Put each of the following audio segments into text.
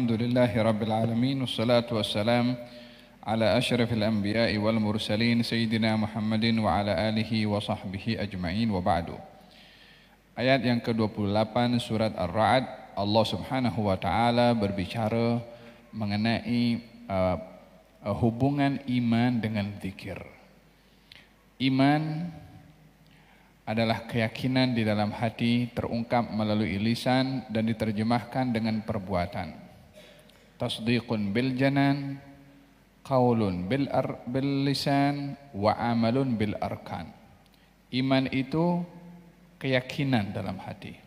Alhamdulillahi Rabbil Alamin. Wassalatu wassalam ala asyrafil anbiya'i wal mursalin Sayyidina Muhammadin wa ala alihi wa sahbihi ajma'in wa ba'du. Ayat yang ke-28 surat Ar-Ra'd, Allah subhanahu wa ta'ala berbicara mengenai hubungan iman dengan zikir. Iman adalah keyakinan di dalam hati terungkap melalui lisan dan diterjemahkan dengan perbuatan. Tasdiqun bil janan, qaulun bil lisan, wa amalun bil arkan. Iman itu keyakinan dalam hati,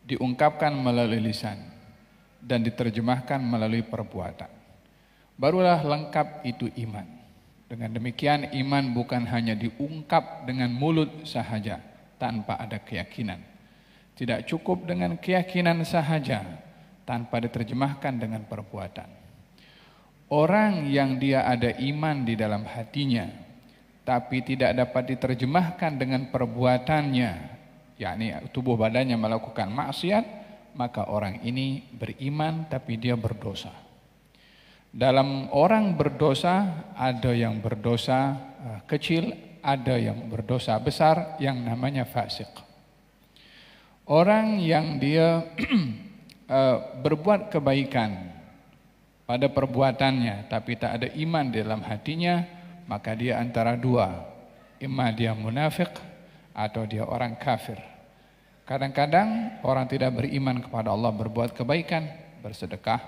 diungkapkan melalui lisan dan diterjemahkan melalui perbuatan. Barulah lengkap itu iman. Dengan demikian iman bukan hanya diungkap dengan mulut sahaja tanpa ada keyakinan. Tidak cukup dengan keyakinan sahaja tanpa diterjemahkan dengan perbuatan. Orang yang dia ada iman di dalam hatinya tapi tidak dapat diterjemahkan dengan perbuatannya, yakni tubuh badannya melakukan maksiat, maka orang ini beriman tapi dia berdosa. Dalam orang berdosa ada yang berdosa kecil, ada yang berdosa besar yang namanya fasik. Orang yang dia berbuat kebaikan pada perbuatannya tapi tak ada iman di dalam hatinya, maka dia antara dua, imma dia munafik atau dia orang kafir. Kadang-kadang orang tidak beriman kepada Allah berbuat kebaikan, bersedekah,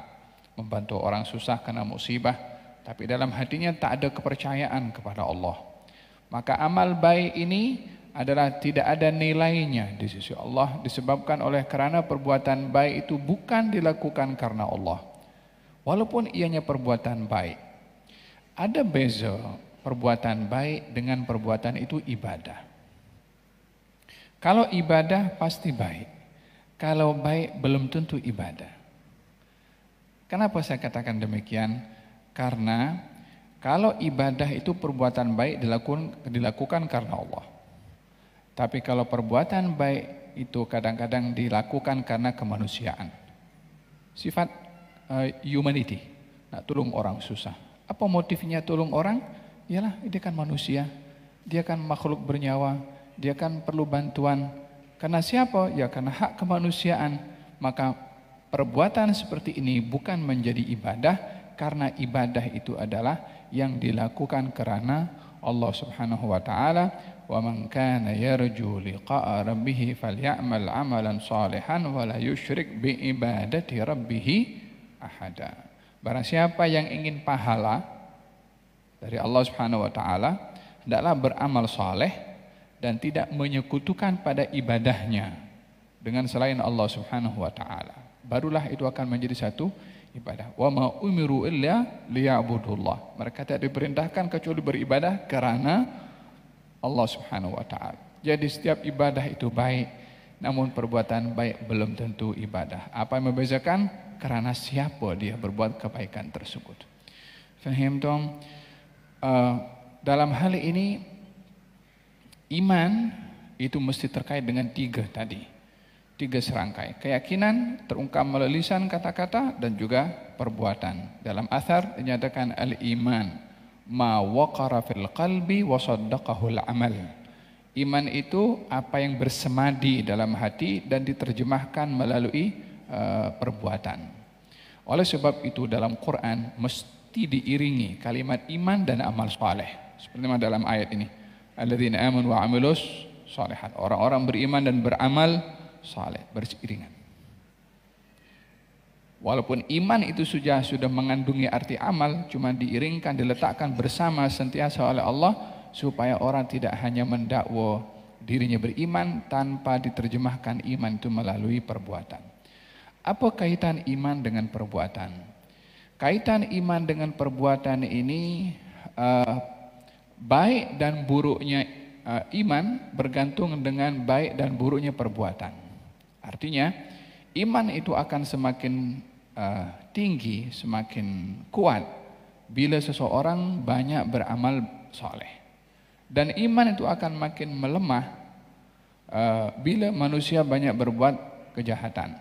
membantu orang susah kena musibah, tapi dalam hatinya tak ada kepercayaan kepada Allah. Maka amal baik ini adalah tidak ada nilainya di sisi Allah, disebabkan oleh kerana perbuatan baik itu bukan dilakukan karena Allah. Walaupun ianya perbuatan baik, ada beza perbuatan baik dengan perbuatan itu ibadah. Kalau ibadah pasti baik, kalau baik belum tentu ibadah. Kenapa saya katakan demikian? Karena kalau ibadah itu perbuatan baik dilakukan karena Allah. Tapi kalau perbuatan baik itu kadang-kadang dilakukan karena kemanusiaan. Sifat humanity, nak tolong orang susah. Apa motifnya tolong orang? Ialah dia kan manusia, dia kan makhluk bernyawa, dia kan perlu bantuan. Karena siapa? Ya karena hak kemanusiaan. Maka perbuatan seperti ini bukan menjadi ibadah, karena ibadah itu adalah yang dilakukan karena Allah Subhanahu wa taala. Wa man kana yarju liqa'a rabbih falyamal 'amalan shalihan wa la yusyrik bi ibadati rabbih ahada. Barang siapa yang ingin pahala dari Allah Subhanahu wa taala, hendaklah beramal saleh dan tidak menyekutukan pada ibadahnya dengan selain Allah Subhanahu wa taala. Barulah itu akan menjadi satu ibadah. Wa ma umiru illa liya'budullah. Mereka tidak diperintahkan kecuali beribadah karena Allah Subhanahu wa taala. Jadi setiap ibadah itu baik, namun perbuatan baik belum tentu ibadah. Apa yang membezakan? Karena siapa dia berbuat kebaikan tersebut. Faham dong? Dalam hal ini iman itu mesti terkait dengan tiga tadi. Tiga serangkai. Keyakinan terungkap melalui lisan, kata-kata, dan juga perbuatan. Dalam athar dinyatakan al-iman ma waqara fil qalbi wa saddaqahul amal. Iman itu apa yang bersemadi dalam hati dan diterjemahkan melalui perbuatan. Oleh sebab itu dalam Quran mesti diiringi kalimat iman dan amal saleh. Seperti dalam ayat ini. Alladzina amanu wa amilus shalihat. Orang-orang beriman dan beramal saleh beriringan. Walaupun iman itu sudah mengandungi arti amal, cuma diiringkan, diletakkan bersama sentiasa oleh Allah supaya orang tidak hanya mendakwa dirinya beriman tanpa diterjemahkan iman itu melalui perbuatan. Apa kaitan iman dengan perbuatan? Kaitan iman dengan perbuatan ini baik dan buruknya iman bergantung dengan baik dan buruknya perbuatan. Artinya iman itu akan semakin tinggi, semakin kuat bila seseorang banyak beramal saleh. Dan iman itu akan makin melemah bila manusia banyak berbuat kejahatan.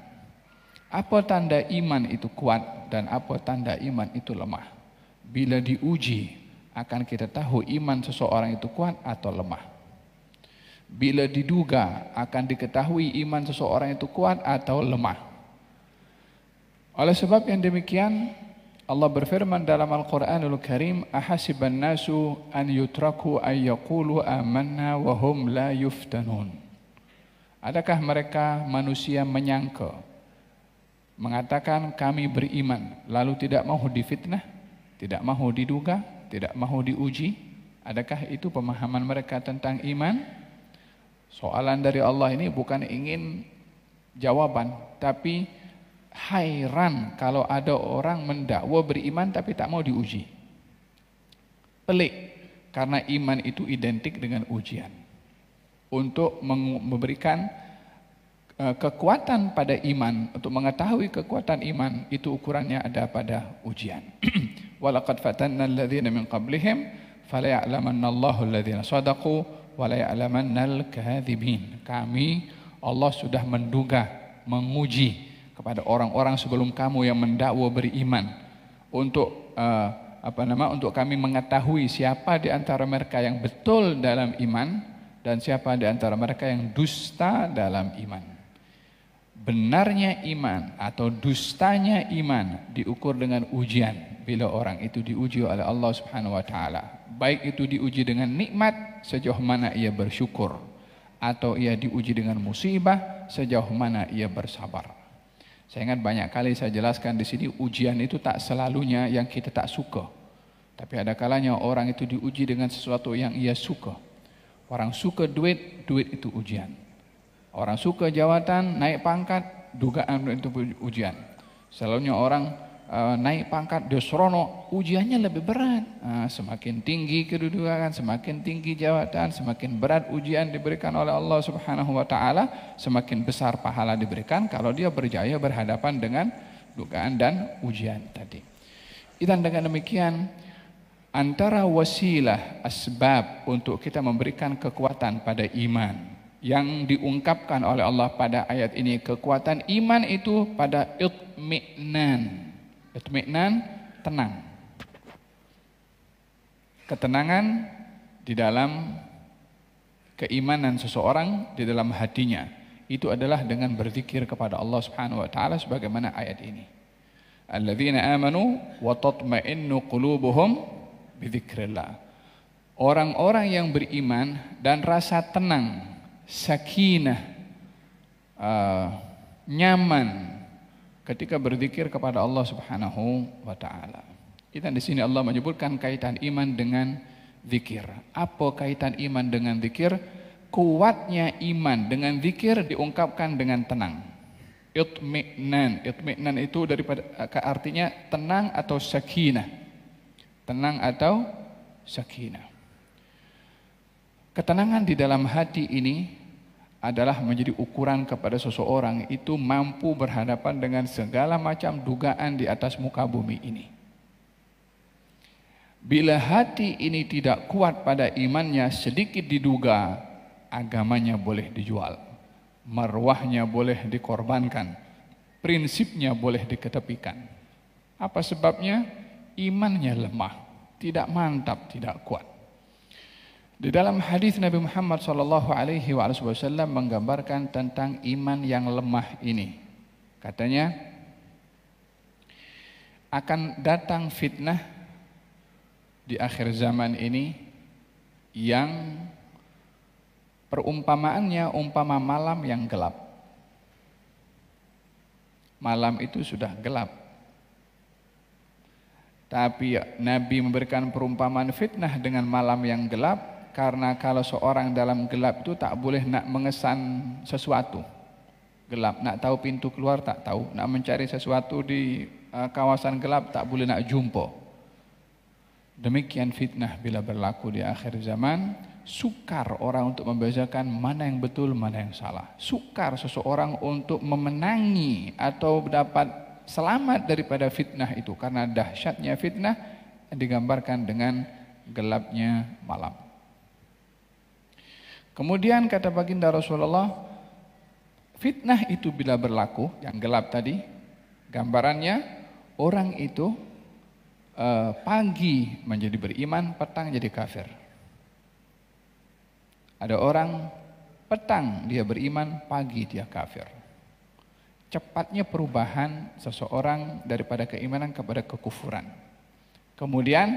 Apa tanda iman itu kuat dan apa tanda iman itu lemah? Bila diuji akan kita tahu iman seseorang itu kuat atau lemah. Bila diduga akan diketahui iman seseorang itu kuat atau lemah. Oleh sebab yang demikian, Allah berfirman dalam Al-Quranul Karim, ahasiban nasu an yutraku ay yaqulu amanna wa hum la yuftanun. Adakah mereka manusia menyangka, mengatakan kami beriman, lalu tidak mahu difitnah, tidak mahu diduga, tidak mahu diuji? Adakah itu pemahaman mereka tentang iman? Soalan dari Allah ini bukan ingin jawaban, tapi hairan kalau ada orang mendakwa beriman tapi tak mau diuji. Pelik, karena iman itu identik dengan ujian. Untuk memberikan kekuatan pada iman, untuk mengetahui kekuatan iman, itu ukurannya ada pada ujian. Walaqad fatanna alladhina min qablihim falaya'lamanna Allahu alladhina shadaqu wa laya'lamannal kadzibin. Kami, Allah sudah menduga, menguji kepada orang-orang sebelum kamu yang mendakwa beriman untuk untuk kami mengetahui siapa di antara mereka yang betul dalam iman dan siapa di antara mereka yang dusta dalam iman. Benarnya iman atau dustanya iman diukur dengan ujian. Bila orang itu diuji oleh Allah Subhanahu wa taala, baik itu diuji dengan nikmat sejauh mana ia bersyukur, atau ia diuji dengan musibah sejauh mana ia bersabar. Saya ingat banyak kali saya jelaskan di sini, ujian itu tak selalunya yang kita tak suka. Tapi ada kalanya orang itu diuji dengan sesuatu yang ia suka. Orang suka duit, duit itu ujian. Orang suka jawatan, naik pangkat, dugaan itu ujian. Selalunya orang naik pangkat, dia seronok, ujiannya lebih berat. Semakin tinggi kedudukan, semakin tinggi jawatan, semakin berat ujian diberikan oleh Allah Subhanahu wa taala, semakin besar pahala diberikan kalau dia berjaya berhadapan dengan dugaan dan ujian tadi. Dan dengan demikian, antara wasilah asbab untuk kita memberikan kekuatan pada iman yang diungkapkan oleh Allah pada ayat ini, kekuatan iman itu pada itmi'nan. Itmi'nan, tenang. Ketenangan di dalam keimanan seseorang, di dalam hatinya. Itu adalah dengan berzikir kepada Allah Subhanahu wa taala sebagaimana ayat ini. Alladzina amanu wa tatma'innu qulubuhum bidzikrillah. Orang-orang yang beriman dan rasa tenang, sakinah, nyaman ketika berzikir kepada Allah Subhanahu wa taala. Dan di sini Allah menyebutkan kaitan iman dengan zikir. Apa kaitan iman dengan zikir? Kuatnya iman dengan zikir diungkapkan dengan tenang. Itmi'nan. Itmi'nan itu daripada artinya tenang atau sakinah. Tenang atau sakinah. Ketenangan di dalam hati ini adalah menjadi ukuran kepada seseorang itu mampu berhadapan dengan segala macam dugaan di atas muka bumi ini. Bila hati ini tidak kuat pada imannya, sedikit diduga agamanya boleh dijual, marwahnya boleh dikorbankan, prinsipnya boleh diketepikan. Apa sebabnya? Imannya lemah, tidak mantap, tidak kuat. Di dalam hadis Nabi Muhammad SAW menggambarkan tentang iman yang lemah ini. Katanya, akan datang fitnah di akhir zaman ini yang perumpamaannya umpama malam yang gelap. Malam itu sudah gelap. Tapi Nabi memberikan perumpamaan fitnah dengan malam yang gelap, karena kalau seorang dalam gelap itu tak boleh nak mengesan sesuatu. Gelap, nak tahu pintu keluar tak tahu, nak mencari sesuatu di kawasan gelap tak boleh nak jumpa. Demikian fitnah bila berlaku di akhir zaman, sukar orang untuk membezakan mana yang betul, mana yang salah. Sukar seseorang untuk memenangi atau dapat selamat daripada fitnah itu, karena dahsyatnya fitnah digambarkan dengan gelapnya malam. Kemudian kata baginda Rasulullah, fitnah itu bila berlaku, yang gelap tadi, Gambarannya orang itu pagi menjadi beriman, petang jadi kafir. Ada orang petang dia beriman, pagi dia kafir. Cepatnya perubahan seseorang daripada keimanan kepada kekufuran. Kemudian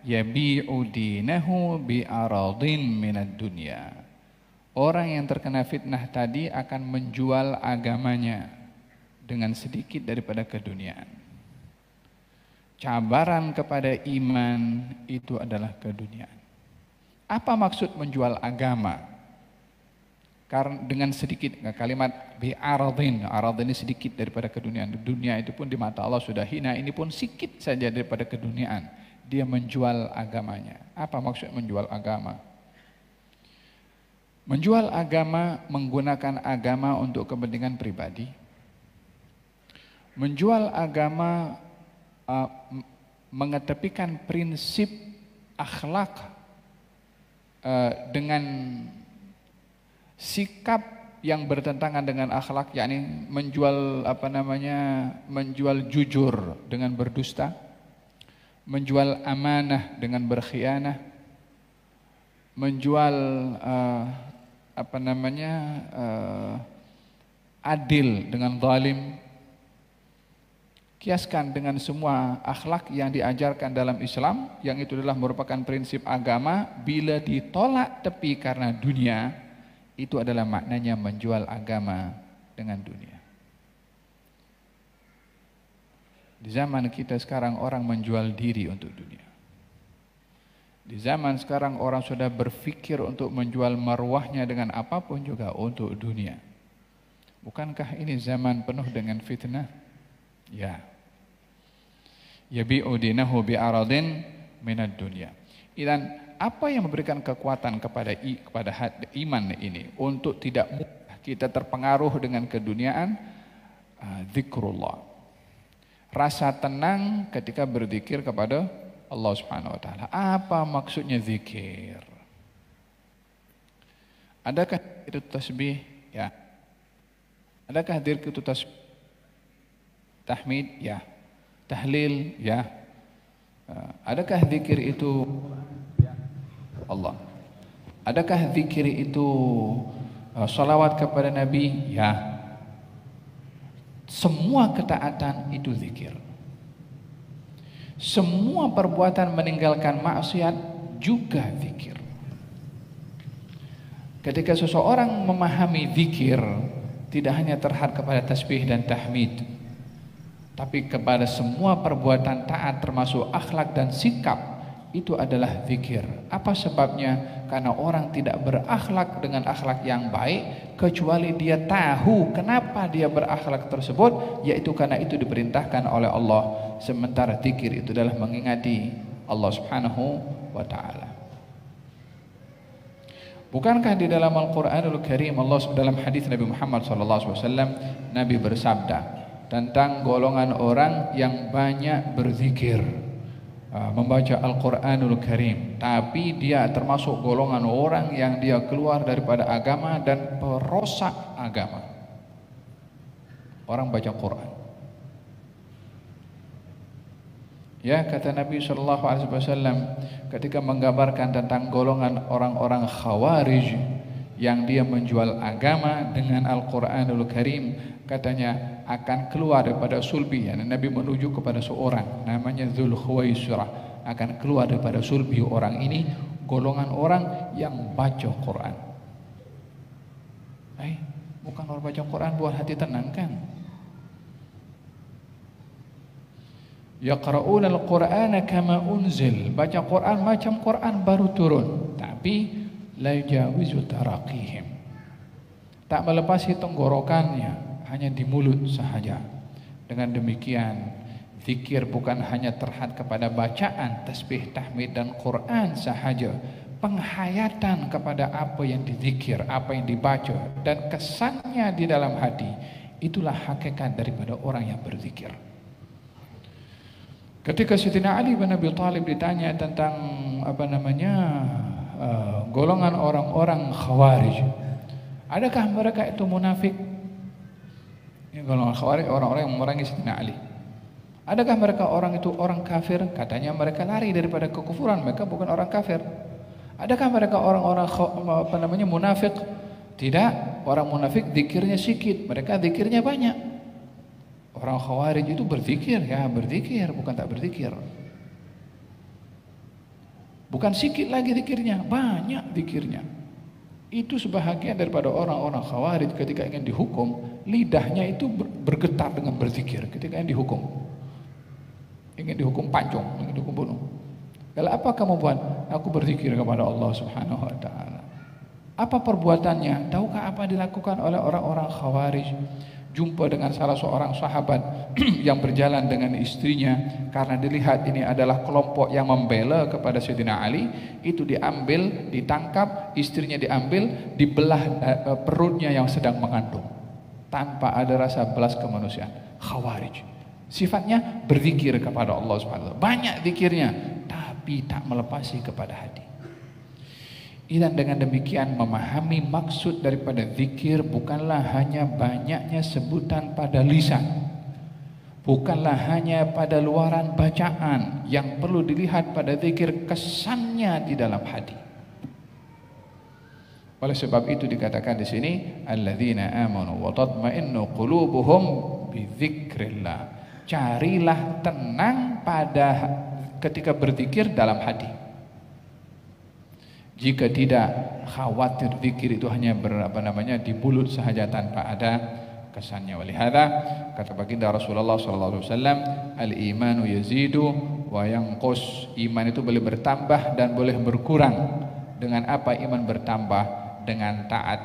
yabi'u dinahu bi'aradin minad dunya. Orang yang terkena fitnah tadi akan menjual agamanya dengan sedikit daripada keduniaan. Cabaran kepada iman itu adalah keduniaan. Apa maksud menjual agama? Karena dengan sedikit, kalimat bi'aradin, arad ini sedikit daripada keduniaan. Dunia itu pun di mata Allah sudah hina, ini pun sedikit saja daripada keduniaan. Dia menjual agamanya. Apa maksud menjual agama? Menjual agama, menggunakan agama untuk kepentingan pribadi. Menjual agama, mengetepikan prinsip akhlak dengan sikap yang bertentangan dengan akhlak, yakni menjual menjual jujur dengan berdusta, menjual amanah dengan berkhianah, menjual adil dengan zalim. Kiaskan dengan semua akhlak yang diajarkan dalam Islam, yang itu adalah merupakan prinsip agama, bila ditolak tepi karena dunia, itu adalah maknanya menjual agama dengan dunia. Di zaman kita sekarang orang menjual diri untuk dunia. Di zaman sekarang orang sudah berpikir untuk menjual marwahnya dengan apapun juga untuk dunia. Bukankah ini zaman penuh dengan fitnah? Ya. Yabi'u dinahu bi'aradin minad dunya. Dan apa yang memberikan kekuatan kepada iman ini untuk tidak mudah kita terpengaruh dengan keduniaan? Zikrullah. Rasa tenang ketika berzikir kepada Allah Subhanahu wa taala. Apa maksudnya zikir? Adakah itu tasbih? Ya. Adakah zikir itu tasbih? Tahmid? Ya. Tahlil? Ya. Adakah zikir itu Allah? Adakah zikir itu salawat kepada Nabi? Ya. Semua ketaatan itu zikir. Semua perbuatan meninggalkan maksiat juga zikir. Ketika seseorang memahami zikir, tidak hanya terhad kepada tasbih dan tahmid, tapi kepada semua perbuatan taat termasuk akhlak dan sikap, itu adalah zikir. Apa sebabnya? Karena orang tidak berakhlak dengan akhlak yang baik kecuali dia tahu kenapa dia berakhlak tersebut, yaitu karena itu diperintahkan oleh Allah. Sementara zikir itu adalah mengingati Allah Subhanahu wa taala. Bukankah di dalam Al-Qur'anul Karim Allah dalam hadis Nabi Muhammad SAW, Nabi bersabda tentang golongan orang yang banyak berzikir, membaca Al-Quranul Karim, tapi dia termasuk golongan orang yang dia keluar daripada agama dan perosak agama. Orang baca Quran. Ya, kata Nabi SAW ketika menggambarkan tentang golongan orang-orang Khawarij yang dia menjual agama dengan Al-Quranul Karim, katanya akan keluar daripada sulbi. Nabi menuju kepada seorang namanya Dzul Khuwaisirah, akan keluar daripada sulbi orang ini golongan orang yang baca Quran. Bukan orang baca Quran buat hati tenang kan? Yaqra'una al-Qur'ana kama unzil, baca Quran macam Quran baru turun, tapi la yujawizu taraqihim, tak melepasi tenggorokannya, hanya di mulut sahaja. Dengan demikian, zikir bukan hanya terhad kepada bacaan, tasbih, tahmid dan Quran sahaja, penghayatan kepada apa yang dizikir, apa yang dibaca dan kesannya di dalam hati, itulah hakikat daripada orang yang berzikir. Ketika Sayyidina Ali bin Abi Thalib ditanya tentang golongan orang-orang Khawarij, adakah mereka itu munafik? Ini golongan Khawarij, orang-orang yang memerangi Sayyidina Ali. Adakah mereka orang itu orang kafir? Katanya mereka lari daripada kekufuran, mereka bukan orang kafir. Adakah mereka orang-orang munafik? Tidak, orang munafik zikirnya sedikit, mereka zikirnya banyak. Orang Khawarij itu berzikir, ya berzikir, bukan tak berzikir. Bukan sedikit lagi zikirnya, banyak zikirnya. Itu sebahagian daripada orang-orang Khawarij ketika ingin dihukum, lidahnya itu bergetar dengan berzikir ketika ingin dihukum. Ingin dihukum pancung, ingin dihukum bunuh. Kalau apa kamu buat? Aku berzikir kepada Allah Subhanahu wa taala. Apa perbuatannya? Tahukah apa dilakukan oleh orang-orang Khawarij? Jumpa dengan salah seorang sahabat yang berjalan dengan istrinya karena dilihat ini adalah kelompok yang membela kepada Sayyidina Ali, itu diambil, ditangkap, istrinya diambil, dibelah perutnya yang sedang mengandung tanpa ada rasa belas kemanusiaan. Khawarij sifatnya berzikir kepada Allah Subhanahu wa taala, banyak zikirnya tapi tak melepasi kepada hati. Dan dengan demikian memahami maksud daripada zikir bukanlah hanya banyaknya sebutan pada lisan, bukanlah hanya pada luaran bacaan. Yang perlu dilihat pada zikir kesannya di dalam hati. Oleh sebab itu dikatakan di sini alladzina amanu wa tatma'innu qulubuhum bi dzikrillah. Carilah tenang pada ketika berzikir dalam hati. Jika tidak, khawatir zikir itu hanya di mulut sahaja tanpa ada kesannya. Walihada kata baginda Rasulullah sallallahu alaihi wasallam, al-imanu yazidu wa yanqus. Iman itu boleh bertambah dan boleh berkurang. Dengan apa iman bertambah? Dengan taat.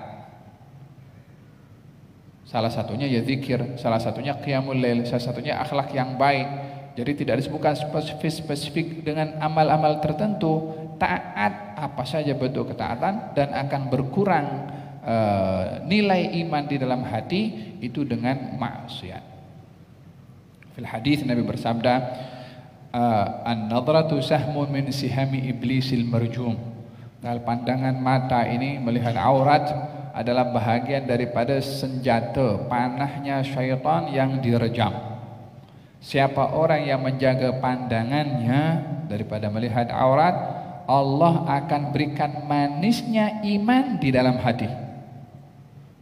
Salah satunya ya zikir, salah satunya qiyamul lail, salah satunya akhlak yang baik. Jadi tidak disebutkan spesifik dengan amal-amal tertentu. Taat apa saja bentuk ketaatan dan akan berkurang nilai iman di dalam hati itu dengan maksiat. Fil hadis Nabi bersabda, an-nadratu sahmun min sihami iblisil marjum. Dalam pandangan mata ini melihat aurat adalah bahagian daripada senjata panahnya syaitan yang direjam. Siapa orang yang menjaga pandangannya daripada melihat aurat, Allah akan berikan manisnya iman di dalam hati.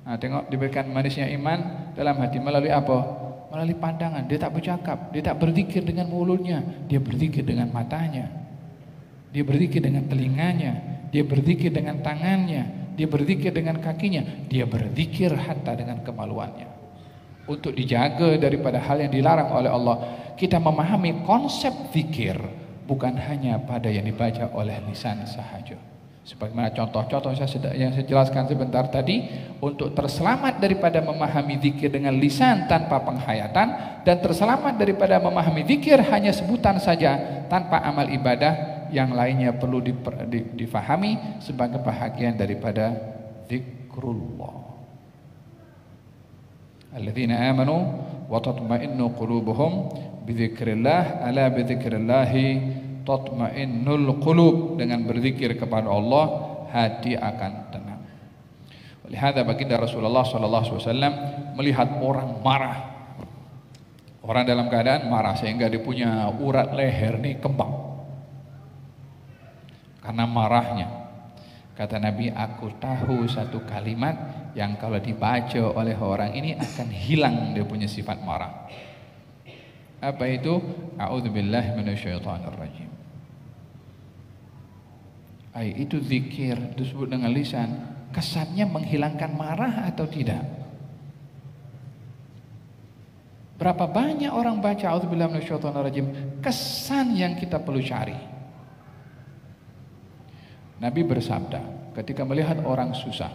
Nah, tengok diberikan manisnya iman dalam hati melalui apa? Melalui pandangan. Dia tak bercakap, dia tak berzikir dengan mulutnya, dia berzikir dengan matanya. Dia berzikir dengan telinganya, dia berzikir dengan tangannya, dia berzikir dengan kakinya, dia berzikir hatta dengan kemaluannya. Untuk dijaga daripada hal yang dilarang oleh Allah, kita memahami konsep zikir bukan hanya pada yang dibaca oleh lisan sahaja. Sebagaimana contoh-contoh yang saya jelaskan sebentar tadi, untuk terselamat daripada memahami zikir dengan lisan tanpa penghayatan dan terselamat daripada memahami zikir hanya sebutan saja tanpa amal ibadah, yang lainnya perlu difahami sebagai bahagian daripada zikrullah. Alladzina amanu wa tatma'innu qulubuhum bidzikrillah, ala bidzikrillah tatma'innul qulub. Dengan berzikir kepada Allah hati akan tenang. Olehada baginda Rasulullah sallallahu alaihi wasallam melihat orang marah, orang dalam keadaan marah sehingga dia punya urat leher nih kembang karena marahnya. Kata Nabi, aku tahu satu kalimat yang kalau dibaca oleh orang ini akan hilang dia punya sifat marah. Apa itu? A'udzubillahi minasyaitonirrajim. Itu zikir disebut dengan lisan, kesannya menghilangkan marah atau tidak? Berapa banyak orang baca a'udzubillahi minasyaitonirrajim, kesan yang kita perlu cari. Nabi bersabda ketika melihat orang susah,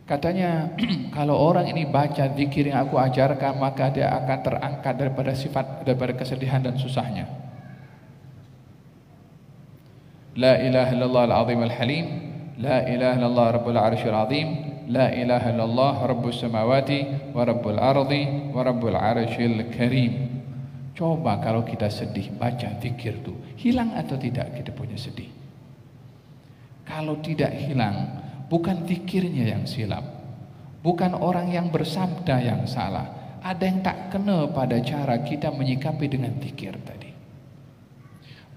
katanya kalau orang ini baca zikir yang aku ajarkan, maka dia akan terangkat daripada kesedihan dan susahnya. La ilaha illallah al-azim al-halim, la ilaha illallah rabbul arsyil azim, la ilaha illallah rabbus samawati wa rabbul ardi wa rabbul arsyil karim. Coba kalau kita sedih baca zikir itu, hilang atau tidak kita punya sedih? Kalau tidak hilang, bukan zikirnya yang silap, Bukan orang yang bersabda yang salah. Ada yang tak kena pada cara kita menyikapi dengan zikir tadi.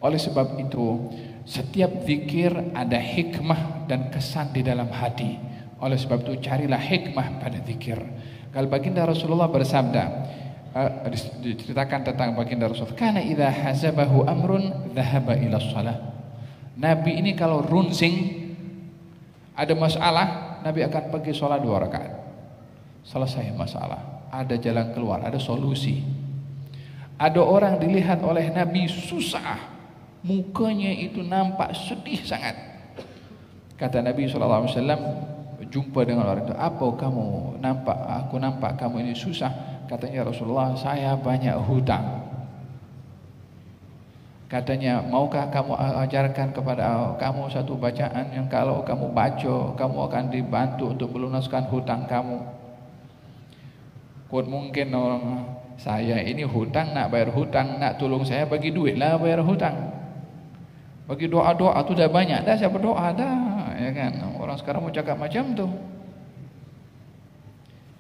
Oleh sebab itu, setiap zikir ada hikmah dan kesan di dalam hati. Oleh sebab itu, carilah hikmah pada zikir. Kalau baginda Rasulullah bersabda, diceritakan tentang baginda Rasulullah, kana idza hazabahu amrun dhahaba ila shalah. Nabi ini kalau runsing ada masalah, Nabi akan pergi sholat 2 rakaat. Selesai masalah, ada jalan keluar, ada solusi. Ada orang dilihat oleh Nabi susah, mukanya itu nampak sedih sangat. Kata Nabi SAW, jumpa dengan orang itu, apa kamu nampak, aku nampak kamu ini susah. Katanya, Rasulullah, saya banyak hutang. Katanya, maukah kamu ajarkan kepada kamu satu bacaan yang kalau kamu baca, kamu akan dibantu untuk melunaskan hutang kamu. Kot mungkin orang, saya ini hutang, nak bayar hutang, nak tolong saya bagi duit lah bayar hutang. Bagi doa-doa tu dah banyak dah, saya berdoa dah, ya kan? Orang sekarang mau cakap macam tu.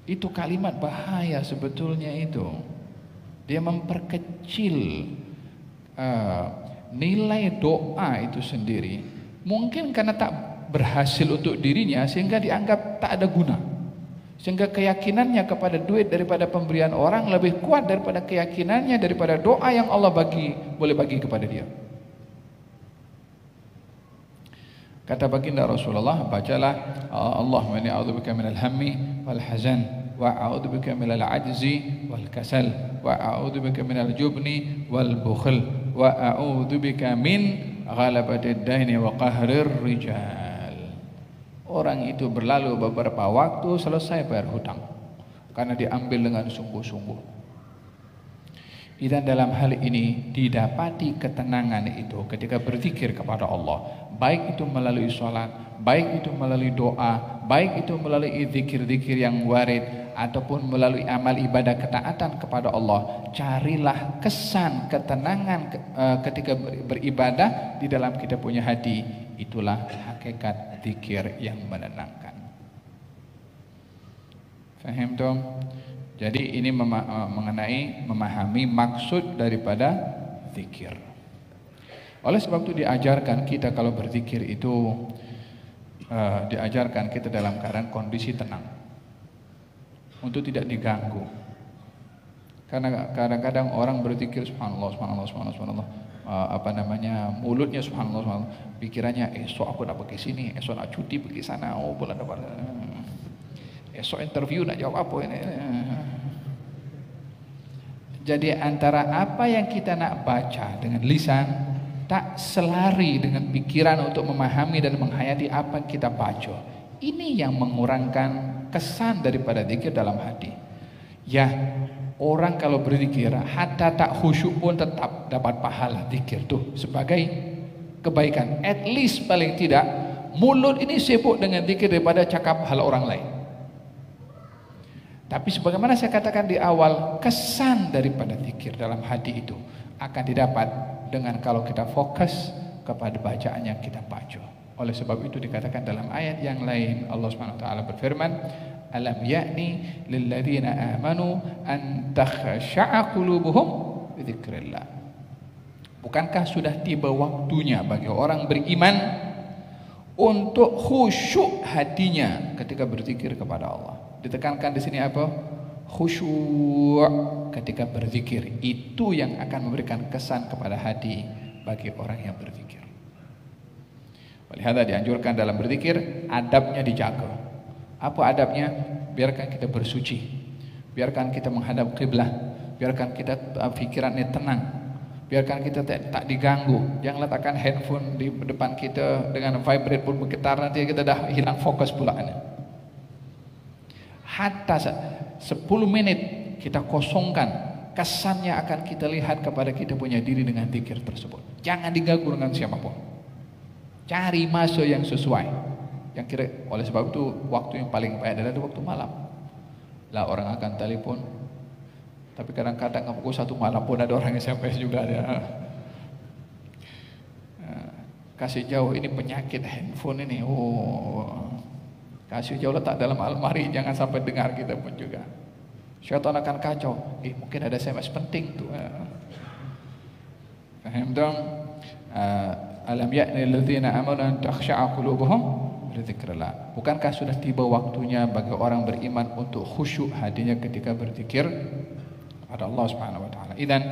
Itu kalimat bahaya sebetulnya itu. Dia memperkecil nilai doa itu sendiri. Mungkin karena tak berhasil untuk dirinya sehingga dianggap tak ada guna. Sehingga keyakinannya kepada duit daripada pemberian orang lebih kuat daripada keyakinannya daripada doa yang Allah boleh bagi kepada dia. Kata baginda Rasulullah, bacalah Allahumma inni a'udzubika minal hammi wal hazan wa a'udzubika minal ajzi wal kasal wa a'udzubika minal jubni wal bukhl wa a'udzubika min ghalabatid daini wa qahrir rijal. Orang itu berlalu beberapa waktu selesai bayar hutang karena diambil dengan sungguh-sungguh. Dan dalam hal ini didapati ketenangan itu ketika berzikir kepada Allah, baik itu melalui sholat, baik itu melalui doa, baik itu melalui zikir-zikir yang warid ataupun melalui amal ibadah ketaatan kepada Allah. Carilah kesan ketenangan ketika beribadah di dalam kita punya hati. Itulah hakikat zikir yang menenangkan. Faham dong? Jadi ini mengenai memahami maksud daripada zikir. Oleh sebab itu diajarkan kita kalau berzikir itu diajarkan kita dalam keadaan kondisi tenang, untuk tidak diganggu. Karena kadang-kadang orang berzikir subhanallah, subhanallah, subhanallah, subhanallah, mulutnya subhanallah, subhanallah, pikirannya esok aku nak pergi sini, esok nak cuti pergi sana, oh bulan depan, esok interview nak jawab apa ini. Jadi antara apa yang kita nak baca dengan lisan tak selari dengan pikiran untuk memahami dan menghayati apa yang kita baca. Ini yang mengurangkan kesan daripada zikir dalam hati. Ya, orang kalau berzikir hatta tak khusyuk pun tetap dapat pahala zikir tuh sebagai kebaikan. At least paling tidak mulut ini sibuk dengan zikir daripada cakap hal orang lain. Tapi sebagaimana saya katakan di awal, kesan daripada zikir dalam hati itu akan didapat dengan kalau kita fokus kepada bacaan yang kita baca. Oleh sebab itu dikatakan dalam ayat yang lain, Allah Subhanahu wa taala berfirman, "Alam ya'ni lil ladzina amanu an takhsha'a qulubuhum bi dzikrillah." Bukankah sudah tiba waktunya bagi orang beriman untuk khusyuk hatinya ketika berzikir kepada Allah? Ditekankan di sini apa? Khusyuk ketika berzikir. Itu yang akan memberikan kesan kepada hati bagi orang yang berzikir. Walihada dianjurkan dalam berzikir adabnya dijaga. Apa adabnya? Biarkan kita bersuci, biarkan kita menghadap kiblat, biarkan kita pikirannya tenang, biarkan kita tak diganggu. Jangan letakkan handphone di depan kita dengan vibrate pun bergetar, nanti kita dah hilang fokus pula. Hatta 10 menit kita kosongkan, kesannya akan kita lihat kepada kita punya diri dengan zikir tersebut. Jangan diganggu dengan siapapun. Cari masa yang sesuai. Yang kira oleh sebab itu waktu yang paling baik adalah waktu malam. Lah orang akan telepon. Tapi kadang-kadang pukul 1 malam pun ada orang yang SMS juga ada. Kasih jauh ini penyakit handphone ini. Oh. Kasih jauh letak dalam almari, jangan sampai dengar kita pun juga. Syaitan akan kacau. Mungkin ada SMS penting tuh. Faham dong? Alam ya'ni alladzina amanu an takhsha'a qulubuhum li dzikrillah. Bukankah sudah tiba waktunya bagi orang beriman untuk khusyuk hatinya ketika berzikir kepada Allah Subhanahu wa taala. Idzan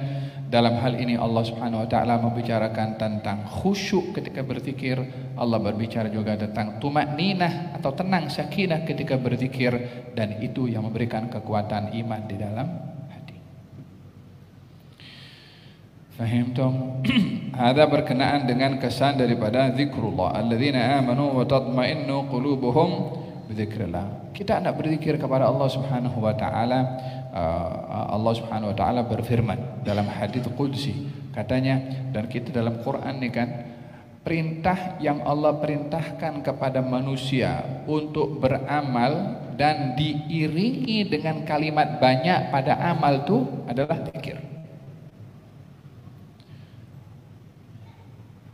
dalam hal ini Allah Subhanahu wa taala membicarakan tentang khusyuk ketika berzikir. Allah berbicara juga tentang tumakninah atau tenang, sakinah ketika berzikir, dan itu yang memberikan kekuatan iman di dalam hati. Fahimtum? Ada berkenaan dengan kesan daripada zikrullah. Alladzina amanu wa tatma'innu qulubuhum bizikrillah. Kita nak berzikir kepada Allah Subhanahu wa taala. Allah Subhanahu wa taala berfirman dalam hadits qudsi, katanya, dan kita dalam Quran nih kan, perintah yang Allah perintahkan kepada manusia untuk beramal dan diiringi dengan kalimat banyak pada amal itu adalah zikir.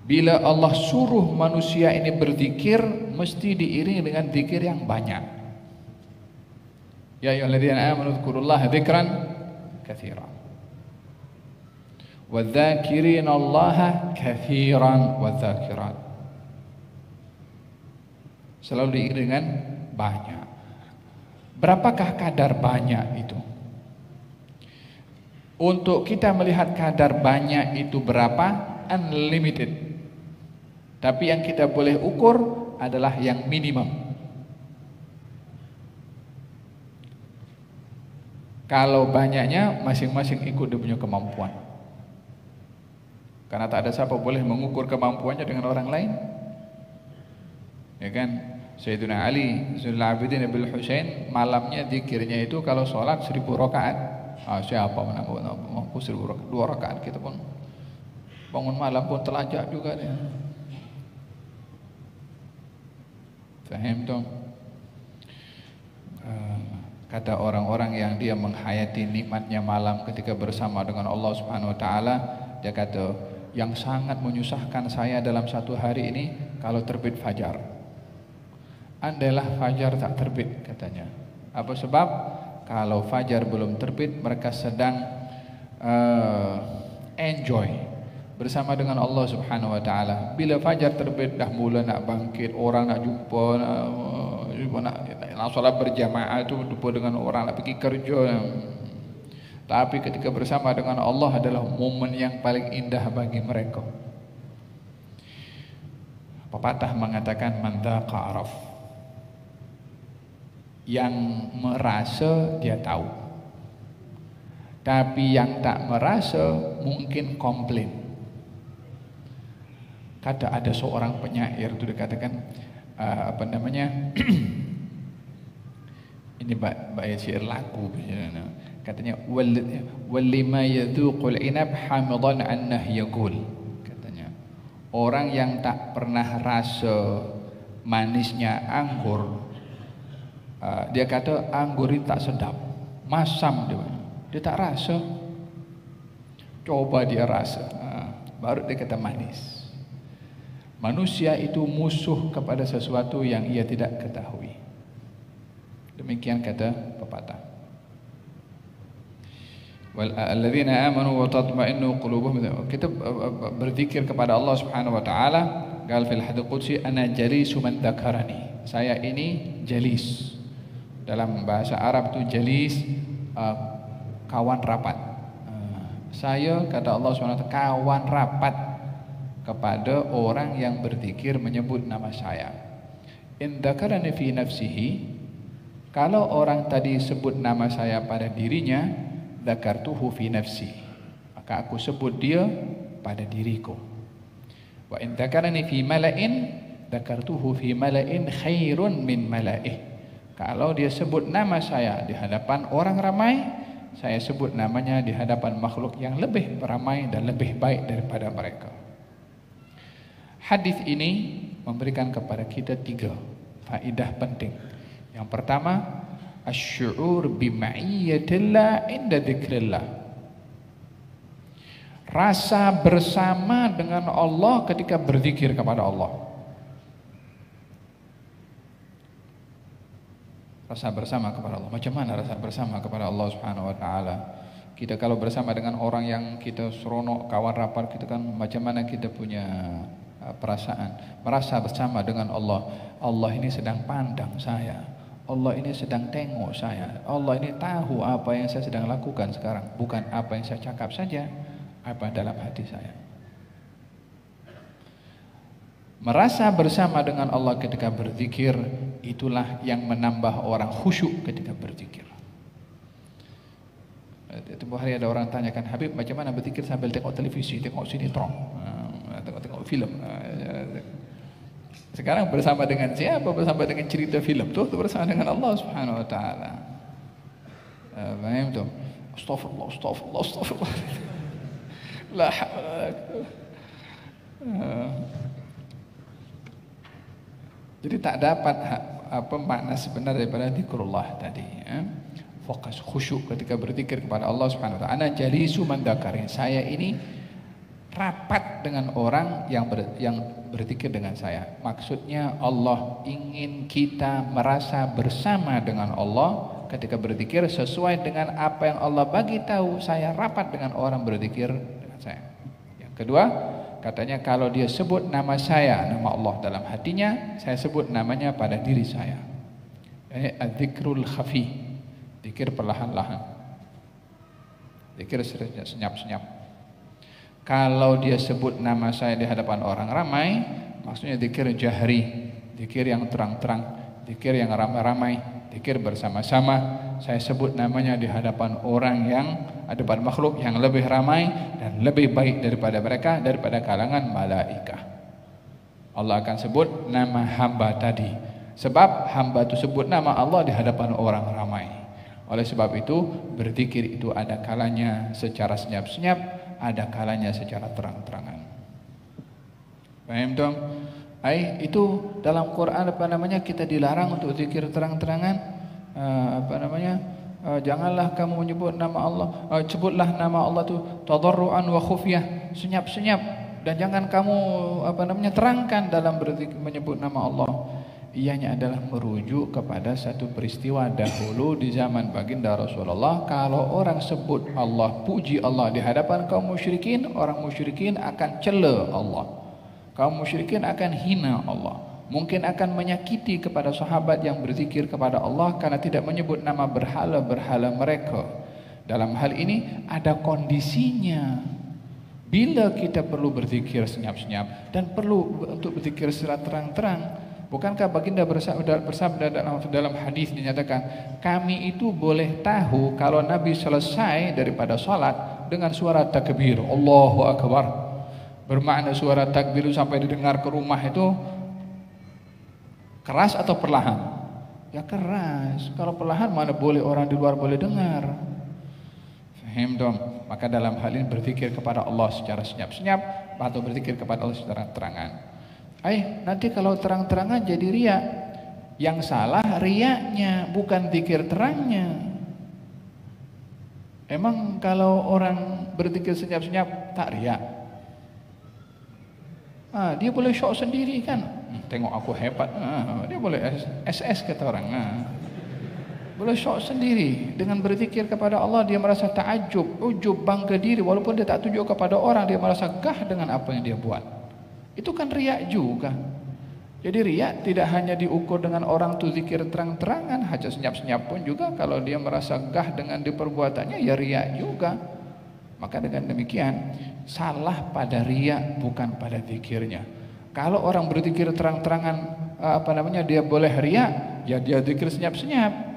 Bila Allah suruh manusia ini berzikir, mesti diiringi dengan zikir yang banyak. Ya ayyuhalladzina amanu dzkurullaha dzikran katsiran. Wadz-dzakirina Allaha katsiran wadz-dzakirat. Selalu diiringi dengan banyak. Berapakah kadar banyak itu? Untuk kita melihat kadar banyak itu berapa? Unlimited. Tapi yang kita boleh ukur adalah yang minimum. Kalau banyaknya, masing-masing ikut dia punya kemampuan. Karena tak ada siapa boleh mengukur kemampuannya dengan orang lain. Ya kan? Sayyidina Ali Zainul Abidin Abil Husain, malamnya zikirnya itu kalau sholat 1000 rakaat. Siapa mampu 1000 rakaat? 2 rakaat kita pun bangun malam pun telajak juga dia. Faham dong? Kata orang-orang yang dia menghayati nikmatnya malam ketika bersama dengan Allah Subhanahu wa taala, dia kata, yang sangat menyusahkan saya dalam satu hari ini kalau terbit fajar. Andailah fajar tak terbit, katanya. Apa sebab? Kalau fajar belum terbit, mereka sedang enjoy bersama dengan Allah Subhanahu wa taala. Bila fajar terbit, dah mula nak bangkit, orang nak jumpa, nak solat berjamaah itu jumpa dengan orang nak pergi kerja. Tapi ketika bersama dengan Allah adalah momen yang paling indah bagi mereka. Pepatah mengatakan man dzaqa araf. Yang merasa dia tahu. Tapi yang tak merasa mungkin komplain. Kata ada seorang penyair itu dikatakan ini bait syair lagu katanya, walima yadhuqul inab hamidan annah yaqul, katanya, orang yang tak pernah rasa manisnya anggur, dia kata anggur itu tak sedap, masam dia tak rasa. Coba dia rasa, baru dia kata manis. Manusia itu musuh kepada sesuatu yang ia tidak ketahui. Demikian kata pepatah. Walladzina amanu wa tatma'innu qulubuhum. Kita berzikir kepada Allah Subhanahu wa taala. Qal fil hadits qudsi ana jalisu man dzakarani. Saya ini jalis. Dalam bahasa Arab itu jalis, kawan rapat. Saya, kata Allah Subhanahu wa taala, kawan rapat kepada orang yang berzikir menyebut nama saya. In dzakarani fi nafsihi, kalau orang tadi sebut nama saya pada dirinya, dzakartuhu fi nafsi, maka aku sebut dia pada diriku. Wa in dzakarani fi mala'in, dzakartuhu fi mala'in khairun min mala'ih. Kalau dia sebut nama saya di hadapan orang ramai, saya sebut namanya di hadapan makhluk yang lebih ramai dan lebih baik daripada mereka. Hadis ini memberikan kepada kita 3 faedah penting. Yang pertama, asy'ur bima'iyyatillah inda dzikrillah. Rasa bersama dengan Allah ketika berzikir kepada Allah. Rasa bersama kepada Allah. Macam mana rasa bersama kepada Allah Subhanahu wa taala? Kita kalau bersama dengan orang yang kita seronok, kawan rapat kita kan, macam mana kita punya perasaan? Merasa bersama dengan Allah. Allah ini sedang pandang saya. Allah ini sedang tengok saya. Allah ini tahu apa yang saya sedang lakukan sekarang, bukan apa yang saya cakap saja, apa dalam hati saya. Merasa bersama dengan Allah ketika berzikir, itulah yang menambah orang khusyuk ketika berzikir. Tempoh hari ada orang tanyakan, Habib macam mana berzikir sambil tengok televisi, tengok sinetron, tengok film. Sekarang bersama dengan siapa? Bersama dengan cerita film tu bersama dengan Allah Subhanahu wa taala. Faham tu? Astaghfirullah, astaghfirullah, astaghfirullah. La haula. Jadi tak dapat apa makna sebenar daripada zikrullah tadi. Fokus khusyuk ketika berzikir kepada Allah Subhanahu wa taala. Ana jalisu man dzakarin. Saya ini rapat dengan orang yang berzikir dengan saya. Maksudnya Allah ingin kita merasa bersama dengan Allah ketika berzikir sesuai dengan apa yang Allah bagi tahu. Saya rapat dengan orang berzikir dengan saya. Yang kedua, katanya kalau dia sebut nama saya, nama Allah dalam hatinya, saya sebut namanya pada diri saya. Ini az-zikrul khafi, zikir perlahan-lahan, zikir senyap-senyap. Kalau dia sebut nama saya di hadapan orang ramai, maksudnya zikir jahri, zikir yang terang-terang, zikir yang ramai-ramai, zikir bersama-sama. Saya sebut namanya di hadapan orang yang ada pada makhluk yang lebih ramai dan lebih baik daripada mereka, daripada kalangan malaikah. Allah akan sebut nama hamba tadi, sebab hamba itu sebut nama Allah di hadapan orang ramai. Oleh sebab itu berzikir itu ada kalanya secara senyap-senyap, ada kalanya secara terang-terangan. Paham dong? Itu dalam Quran apa namanya, kita dilarang untuk zikir terang-terangan. Janganlah kamu menyebut nama Allah, sebutlah nama Allah tu tadarruan wa khufyah, senyap-senyap, dan jangan kamu terangkan dalam menyebut nama Allah. Ianya adalah merujuk kepada satu peristiwa dahulu di zaman baginda Rasulullah. Kalau orang sebut Allah, puji Allah di hadapan kaum musyrikin, orang musyrikin akan cela Allah, kaum musyrikin akan hina Allah, mungkin akan menyakiti kepada sahabat yang berzikir kepada Allah karena tidak menyebut nama berhala-berhala mereka. Dalam hal ini ada kondisinya. Bila kita perlu berzikir senyap-senyap dan perlu untuk berzikir secara terang-terang. Bukankah baginda bersabda dalam hadis dinyatakan, kami itu boleh tahu kalau Nabi selesai daripada salat dengan suara takbir, Allahu Akbar. Bermakna suara takbir sampai didengar ke rumah itu keras atau perlahan? Ya keras. Kalau perlahan mana boleh orang di luar boleh dengar. Faham dong? Maka dalam hal ini berzikir kepada Allah secara senyap-senyap atau berzikir kepada Allah secara terangan. Nanti kalau terang-terangan jadi riak. Yang salah riaknya, bukan zikir terangnya. Emang kalau orang berzikir senyap-senyap tak riak? Dia boleh syok sendiri kan? Tengok aku hebat. Dia boleh SS kata orang. Boleh syok sendiri dengan berzikir kepada Allah. Dia merasa ta'ajub, ujub, bangga diri, walaupun dia tak tunjuk kepada orang. Dia merasa gah dengan apa yang dia buat. Itu kan riak juga. Jadi riak tidak hanya diukur dengan orang tu zikir terang-terangan, hanya senyap-senyap pun juga kalau dia merasa gah dengan diperbuatannya, ya riak juga. Maka dengan demikian salah pada riak, bukan pada zikirnya. Kalau orang berzikir terang-terangan dia boleh riak, ya dia zikir senyap-senyap.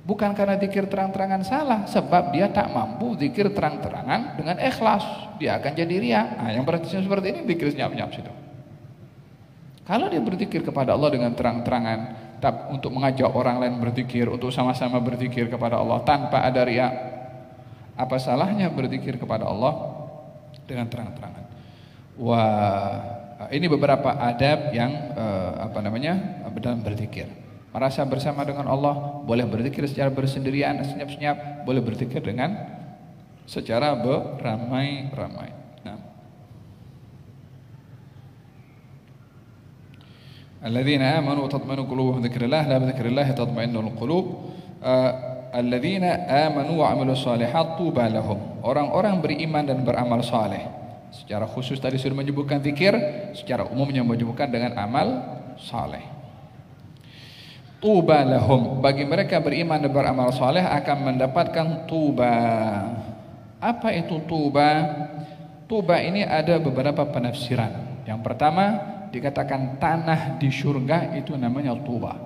Bukan karena zikir terang-terangan salah, sebab dia tak mampu zikir terang-terangan dengan ikhlas, dia akan jadi riak. Yang berarti seperti ini zikir senyap-senyap situ. Kalau dia berzikir kepada Allah dengan terang-terangan, untuk mengajak orang lain berzikir, untuk sama-sama berzikir kepada Allah tanpa ada riak, apa salahnya berzikir kepada Allah dengan terang-terangan? Ini beberapa adab yang dalam berzikir. Merasa bersama dengan Allah, boleh berzikir secara bersendirian, senyap-senyap, boleh berzikir dengan secara beramai-ramai. Alladzina amanu tatma'innu qulubuhum dzikrillah la bidzikrillah tatma'innul qulub. Alladzina amanu wa 'amilus shalihat tuba lahum. Orang-orang beriman dan beramal saleh. Secara khusus tadi sudah menyebutkan zikir, secara umumnya menyebutkan dengan amal saleh. Tuba lahum, bagi mereka beriman dan beramal saleh akan mendapatkan tuba. Apa itu tuba? Tuba ini ada beberapa penafsiran. Yang pertama, dikatakan tanah di surga itu namanya tuba.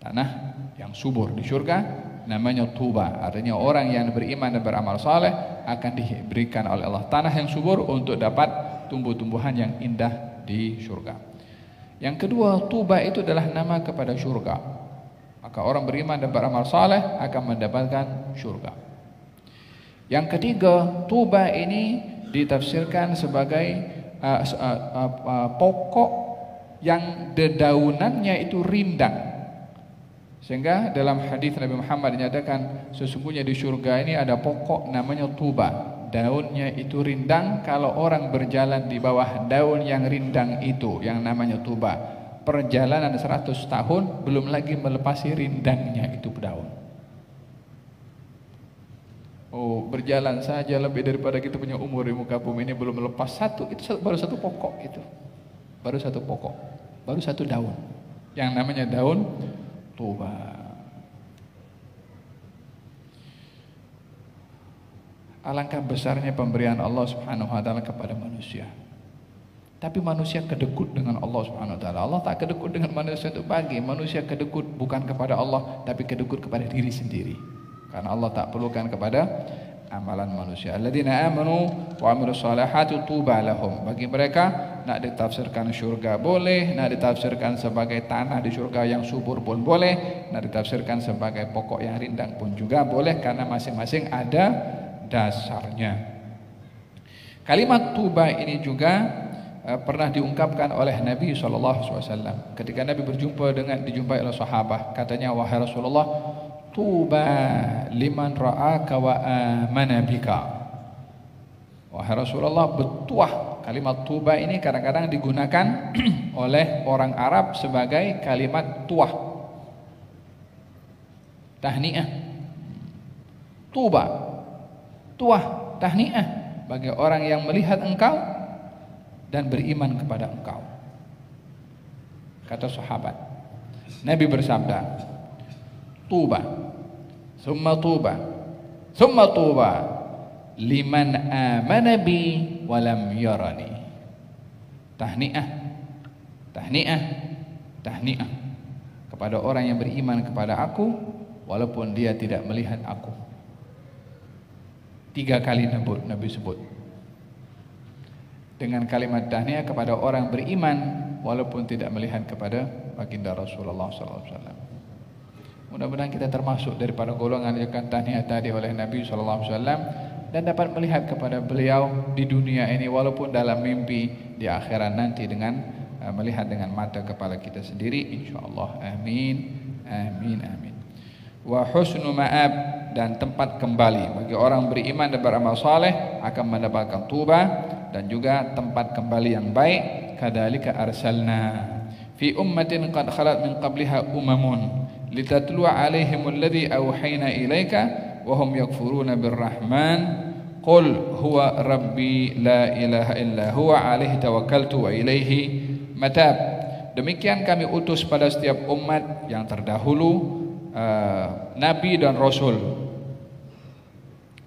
Tanah yang subur di surga namanya tuba. Artinya orang yang beriman dan beramal saleh akan diberikan oleh Allah tanah yang subur untuk dapat tumbuh-tumbuhan yang indah di surga. Yang kedua, tuba itu adalah nama kepada surga. Maka orang beriman dan beramal saleh akan mendapatkan surga. Yang ketiga, tuba ini ditafsirkan sebagai pokok yang dedaunannya itu rindang, sehingga dalam hadis Nabi Muhammad dinyatakan sesungguhnya di surga ini ada pokok namanya tuba, daunnya itu rindang. Kalau orang berjalan di bawah daun yang rindang itu yang namanya tuba, perjalanan 100 tahun belum lagi melepasi rindangnya itu daun. Oh, berjalan saja lebih daripada kita punya umur di muka bumi ini belum melepas satu, itu baru satu pokok itu. Baru satu pokok, baru satu daun. Yang namanya daun tuba. Alangkah besarnya pemberian Allah Subhanahu wa taala kepada manusia. Tapi manusia kedekut dengan Allah Subhanahu wa taala. Allah tak kedekut dengan manusia untuk bagi. Manusia kedekut bukan kepada Allah, tapi kedekut kepada diri sendiri. Karena Allah tak perlukan kepada amalan manusia. Alladzina amanu wa 'amilus shalihati tuba lahum. Bagi mereka nak ditafsirkan syurga boleh, nak ditafsirkan sebagai tanah di syurga yang subur pun boleh, nak ditafsirkan sebagai pokok yang rindang pun juga boleh, karena masing-masing ada dasarnya. Kalimat tuba ini juga pernah diungkapkan oleh Nabi SAW ketika Nabi dijumpai oleh sahabat. Katanya, wahai Rasulullah, tuba liman ra'aka wa amana bika. Wahai Rasulullah, bertuah. Kalimat tuba ini kadang-kadang digunakan oleh orang Arab sebagai kalimat tuah, tahniah. Tuba, tuah, tahniah bagi orang yang melihat engkau dan beriman kepada engkau. Kata sahabat, Nabi bersabda, tuba, summa tuba, summa tuba liman amana bi walam yarani. Tahniah, tahniah, tahniah kepada orang yang beriman kepada aku walaupun dia tidak melihat aku. 3 kali Nabi sebut dengan kalimat tahniah kepada orang beriman walaupun tidak melihat kepada baginda Rasulullah SAW. Mudah-mudahan kita termasuk daripada golongan yang akan tahniah tadi oleh Nabi SAW dan dapat melihat kepada beliau di dunia ini walaupun dalam mimpi, di akhirat nanti dengan melihat dengan mata kepala kita sendiri, insyaallah. Amin, amin, amin. Wa husnu ma'ab, dan tempat kembali bagi orang beriman dan beramal saleh akan mendapatkan tuba dan juga tempat kembali yang baik. Kadzalika arsalna fi ummatin qad khalat min qabliha umamun litatlu'a 'alaihim alladhi awhayna ilaika wa hum yakfuruna birrahman qul huwa rabbi la ilaha illa huwa 'alaihi tawakkaltu wa ilaihi matab. Demikian kami utus pada setiap umat yang terdahulu nabi dan rasul,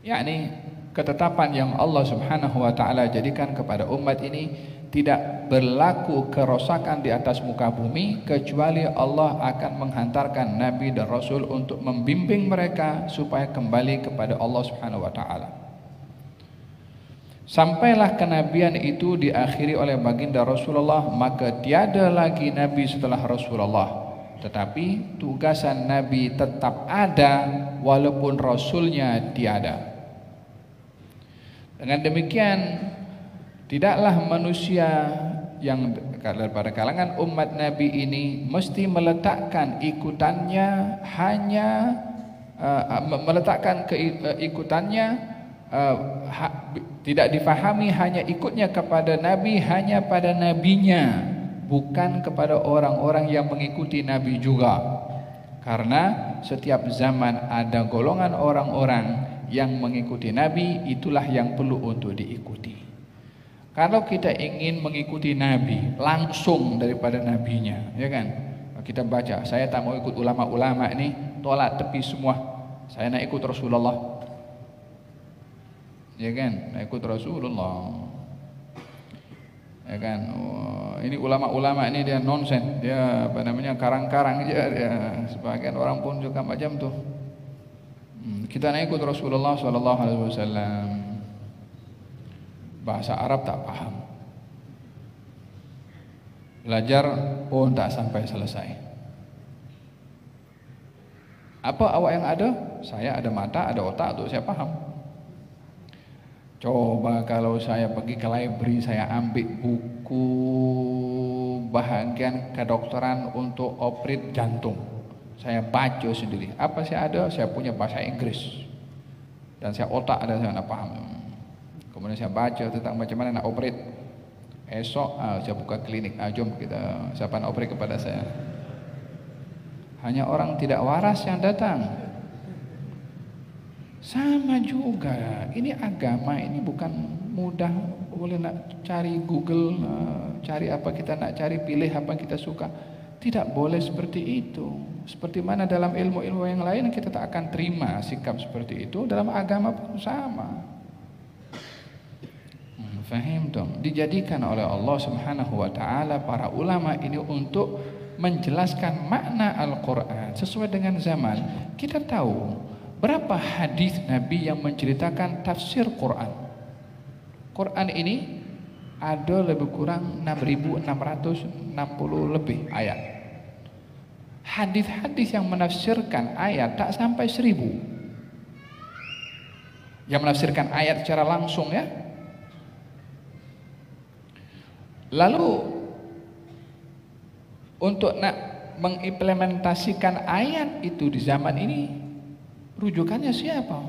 yakni ketetapan yang Allah Subhanahu wa taala jadikan kepada umat ini tidak berlaku kerosakan di atas muka bumi kecuali Allah akan menghantarkan nabi dan rasul untuk membimbing mereka supaya kembali kepada Allah Subhanahu wa taala. Sampailah kenabian itu diakhiri oleh baginda Rasulullah, maka tiada lagi nabi setelah Rasulullah. Tetapi tugasan nabi tetap ada walaupun rasulnya tiada. Dengan demikian, tidaklah manusia yang pada kalangan umat Nabi ini mesti meletakkan ikutannya hanya tidak difahami hanya ikutnya kepada Nabi hanya pada nabinya, bukan kepada orang-orang yang mengikuti Nabi juga. Karena setiap zaman ada golongan orang-orang yang mengikuti Nabi, itulah yang perlu untuk diikuti. Kalau kita ingin mengikuti Nabi langsung daripada Nabinya, ya kan? Kita baca, saya tak mau ikut ulama-ulama ini, tolak tepi semua. Saya nak ikut Rasulullah. Ya kan? Nak ikut Rasulullah. Ya kan? Oh, ini ulama-ulama ini dia nonsen, dia apa namanya karang-karang aja dia. Sebagian orang pun juga macam tuh. Kita nak ikut Rasulullah sallallahu alaihi wasallam. Bahasa Arab tak paham. Belajar pun tak sampai selesai. Apa awak yang ada? Saya ada mata, ada otak untuk saya paham. Coba kalau saya pergi ke library, saya ambil buku bahagian kedokteran untuk operate jantung. Saya baca sendiri. Apa saya ada? Saya punya bahasa Inggris. Dan saya otak ada, saya nak paham. Kemudian saya baca tentang macam mana nak operate. Esok saya buka klinik, jom kita, siapa nak operate kepada saya. Hanya orang tidak waras yang datang. Sama juga, ini agama ini bukan mudah. Boleh nak cari Google, cari apa kita nak cari, pilih apa yang kita suka. Tidak boleh seperti itu. Seperti mana dalam ilmu-ilmu yang lain kita tak akan terima sikap seperti itu, dalam agama pun sama. Fahim dong. Dijadikan oleh Allah Subhanahu wa taala para ulama ini untuk menjelaskan makna Al-Qur'an sesuai dengan zaman. Kita tahu berapa hadis Nabi yang menceritakan tafsir Quran. Quran ini ada lebih kurang 6.660 lebih ayat. Hadis-hadis yang menafsirkan ayat tak sampai 1.000. Yang menafsirkan ayat secara langsung ya. Lalu untuk nak mengimplementasikan ayat itu di zaman ini, rujukannya siapa?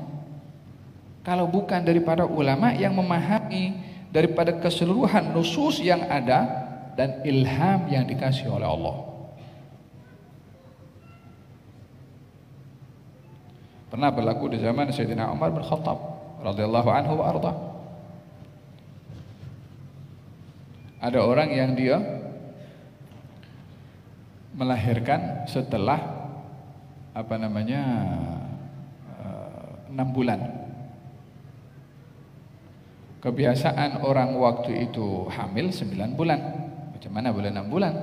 Kalau bukan daripada ulama yang memahami daripada keseluruhan nusus yang ada dan ilham yang dikasih oleh Allah. Pernah berlaku di zaman Sayyidina Umar bin Khattab radhiyallahu anhu wa arda. Ada orang yang dia melahirkan setelah 6 bulan. Kebiasaan orang waktu itu hamil 9 bulan. Macam mana boleh 6 bulan?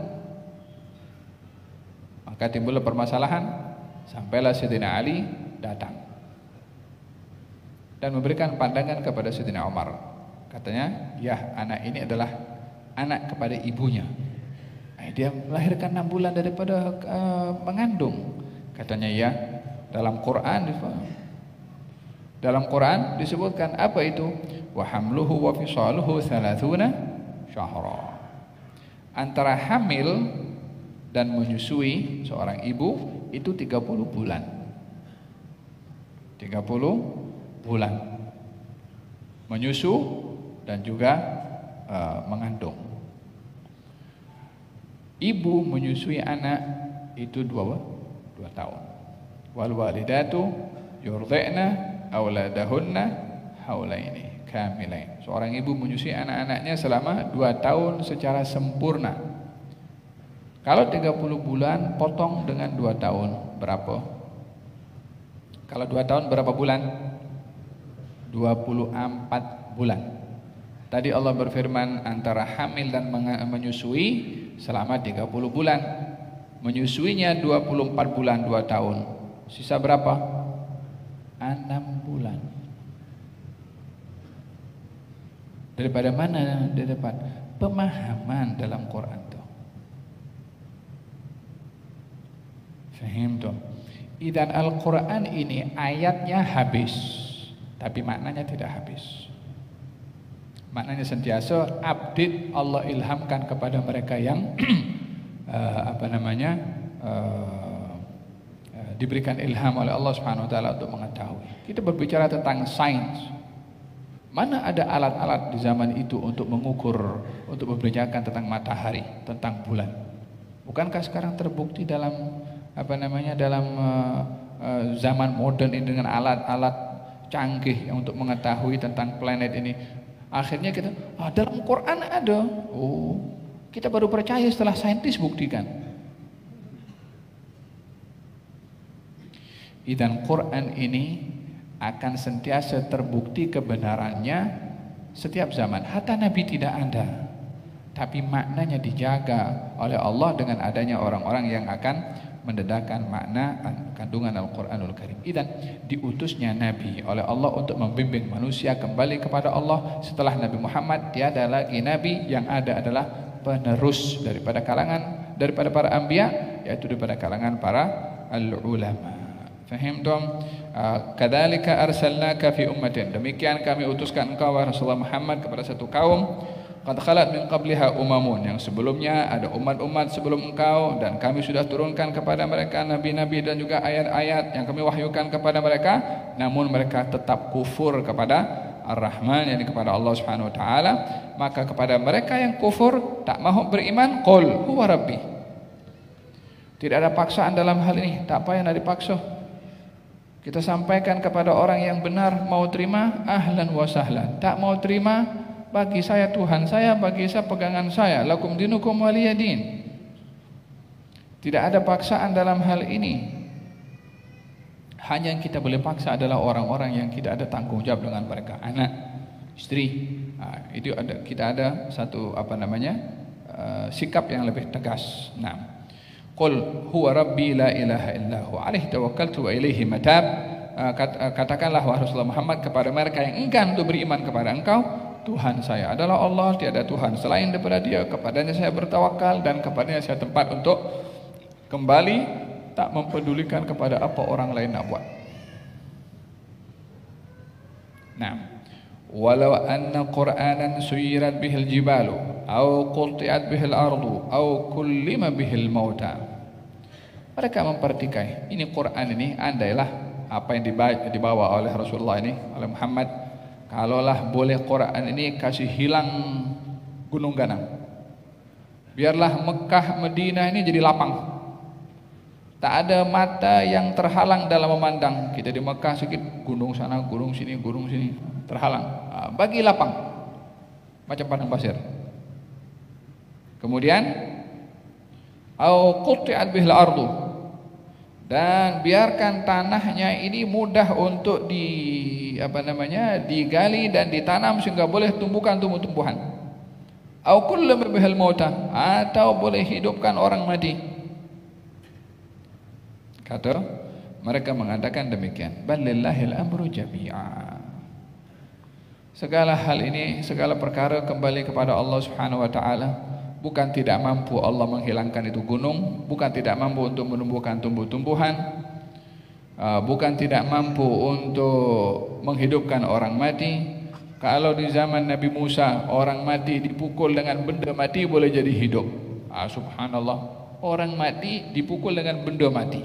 Maka timbul permasalahan. Sampailah Sayyidina Ali datang dan memberikan pandangan kepada Sayyidina Umar. Katanya, ya anak ini adalah anak kepada ibunya. Dia melahirkan 6 bulan daripada mengandung. Katanya ya, dalam Quran disebutkan apa itu? Wa hamluhu wa fisaluhu 30 syahra. Antara hamil dan menyusui seorang ibu itu 30 bulan. 30 bulan. Menyusu dan juga mengandung. Ibu menyusui anak itu 2 tahun. Wal walidatu yurdi'na auladahunna haulaini kamilain. Seorang ibu menyusui anak-anaknya selama 2 tahun secara sempurna. Kalau 30 bulan potong dengan 2 tahun berapa? Kalau 2 tahun berapa bulan? 24 bulan. Tadi Allah berfirman antara hamil dan menyusui selama 30 bulan. Menyusuinya 24 bulan 2 tahun. Sisa berapa? 6 bulan. Daripada mana dia dapat pemahaman dalam Quran itu? Fahim tuh. Dan Al-Quran ini ayatnya habis, tapi maknanya tidak habis. Maknanya sentiasa update, Allah ilhamkan kepada mereka yang diberikan ilham oleh Allah Subhanahu wa taala untuk mengetahui. Kita berbicara tentang sains. Mana ada alat-alat di zaman itu untuk mengukur, untuk memberitakan tentang matahari, tentang bulan? Bukankah sekarang terbukti dalam dalam zaman modern ini dengan alat-alat canggih yang untuk mengetahui tentang planet ini? Akhirnya kita, dalam Quran ada. Oh, kita baru percaya setelah saintis buktikan. Dan Quran ini akan sentiasa terbukti kebenarannya setiap zaman. Hatta Nabi tidak ada, tapi maknanya dijaga oleh Allah dengan adanya orang-orang yang akan mendedahkan makna kandungan Al-Quranul Karim. Dan diutusnya Nabi oleh Allah untuk membimbing manusia kembali kepada Allah. Setelah Nabi Muhammad tiada lagi Nabi, yang ada adalah penerus daripada para anbiya, yaitu daripada kalangan para al-ulama. Fahim dong? Kadzalika arsalnaka fi ummatin. Demikian kami utuskan engkau wahai Rasulullah Muhammad kepada satu kaum. Qad khalat min qabliha umamun, yang sebelumnya ada umat-umat sebelum engkau, dan kami sudah turunkan kepada mereka nabi-nabi dan juga ayat-ayat yang kami wahyukan kepada mereka, namun mereka tetap kufur kepada Ar-Rahman, yakni kepada Allah Subhanahu wa taala. Maka kepada mereka yang kufur tak mahu beriman, qul huwa rabbi. Tidak ada paksaan dalam hal ini, tak payah nak dipaksa. Kita sampaikan kepada orang yang benar, mau terima ahlan wa sahlan, tak mau terima, bagi saya Tuhan saya, bagi saya pegangan saya, lakum dinukum waliyadin. Tidak ada paksaan dalam hal ini. Hanya yang kita boleh paksa adalah orang-orang yang tidak ada tanggung jawab dengan mereka, anak, istri. Itu kita ada satu sikap yang lebih tegas. Nah, qul huwa rabbi la ilaha illahu alaihi tawakkaltu wa ilaihi matab. Katakanlah wahai Rasulullah Muhammad kepada mereka yang enggan untuk beriman kepada engkau, Tuhan saya adalah Allah, tiada Tuhan selain daripada Dia, kepadanya saya bertawakal dan kepadanya saya tempat untuk kembali, tak mempedulikan kepada apa orang lain nak buat. Nah, walau anna Qur'anan suyirat bihil jibalu au qulti'at bihil ardu au kullima bihil mauta. Mereka mempertikai, ini Quran ini andailah apa yang dibawa oleh Rasulullah ini, oleh Muhammad, kalaulah boleh Quran ini kasih hilang gunung ganang, biarlah Mekah Madinah ini jadi lapang, tak ada mata yang terhalang dalam memandang. Kita di Mekah sedikit, gunung sana, gunung sini, terhalang. Bagi lapang, macam padang pasir. Kemudian, au qutti'at bihil ardu, dan biarkan tanahnya ini mudah untuk digali dan ditanam sehingga boleh tumbuhkan tumbuh-tumbuhan. Au kullu bihil mauta, atau boleh hidupkan orang mati. Kata mereka mengatakan demikian. Balillahil amru jami'a. Segala hal ini, segala perkara kembali kepada Allah Subhanahu wa taala. Bukan tidak mampu Allah menghilangkan itu gunung, bukan tidak mampu untuk menumbuhkan tumbuh-tumbuhan, bukan tidak mampu untuk menghidupkan orang mati. Kalau di zaman Nabi Musa orang mati dipukul dengan benda mati boleh jadi hidup. Subhanallah, orang mati dipukul dengan benda mati.